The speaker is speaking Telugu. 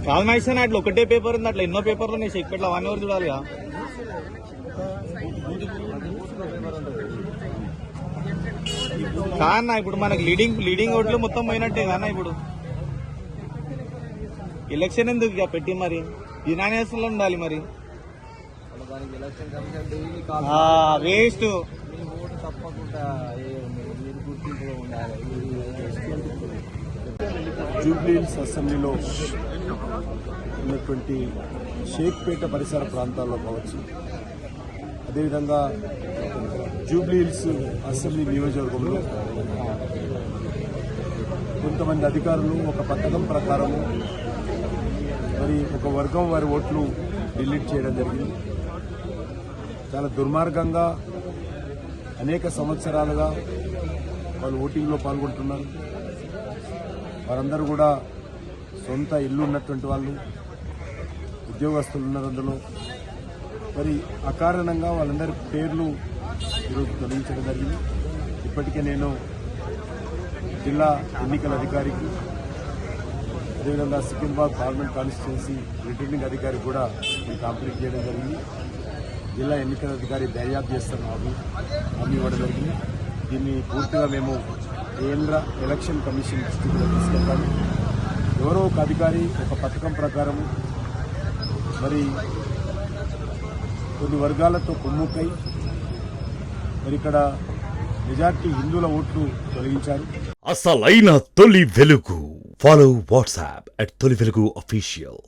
కాదు మైసన్ అట్లా ఒకటే పేపర్ ఉంది, అట్లా ఎన్నో పేపర్లు ఉన్నాయి షేక్పేటలో, అవన్నీ ఎవరు చూడాలిగా. కాదన్నా ఇప్పుడు మనకి లీడింగ్ ఓట్లు మొత్తం పోయినట్టే కానా. ఇప్పుడు ఎలక్షన్ ఎందుకు ఇక పెట్టి మరి యునానియస్ లో ఉండాలి మరి. వేస్ట్ జూబ్లీహిల్స్ అసెంబ్లీలో ఉన్నటువంటి షేక్పేట పరిసర ప్రాంతాల్లో కావచ్చు, అదేవిధంగా జూబ్లీహిల్స్ అసెంబ్లీ నియోజకవర్గంలో కొంతమంది అధికారులు ఒక పథకం ప్రకారము మరి ఒక వర్గం వారి ఓట్లు డిలీట్ చేయడం జరిగింది. చాలా దుర్మార్గంగా అనేక సంవత్సరాలుగా వాళ్ళు ఓటింగ్లో పాల్గొంటున్నారు. వారందరూ కూడా సొంత ఇల్లు ఉన్నటువంటి వాళ్ళు, ఉద్యోగస్తులు ఉన్నారు అందులో. మరి అకారణంగా వాళ్ళందరి పేర్లు ఈరోజు తొలగించడం జరిగింది. ఇప్పటికే నేను జిల్లా ఎన్నికల అధికారికి, అదేవిధంగా సికింద్రాబాద్ పార్లమెంట్ కాన్స్టిట్యున్సీ రిటర్నింగ్ అధికారికి కూడా నేను కంప్లీట్ చేయడం జరిగింది. జిల్లా ఎన్నికల అధికారి దర్యాప్తు చేస్తాను హామీ ఇవ్వడం జరిగింది. దీన్ని పూర్తిగా మేము కేంద్ర ఎలక్షన్ కమిషన్ దృష్టికి తీసుకెళ్తాము. ఎవరో ఒక అధికారి ఒక పథకం ప్రకారం మరి కొన్ని వర్గాలతో కుమ్ముక్కై మరి ఇక్కడ మెజార్టీ హిందువుల ఓట్లు తొలగించారు. అసలైన తొలి వెలుగు. ఫాలో వాట్సాప్ @తొలి వెలుగు అఫీషియల్.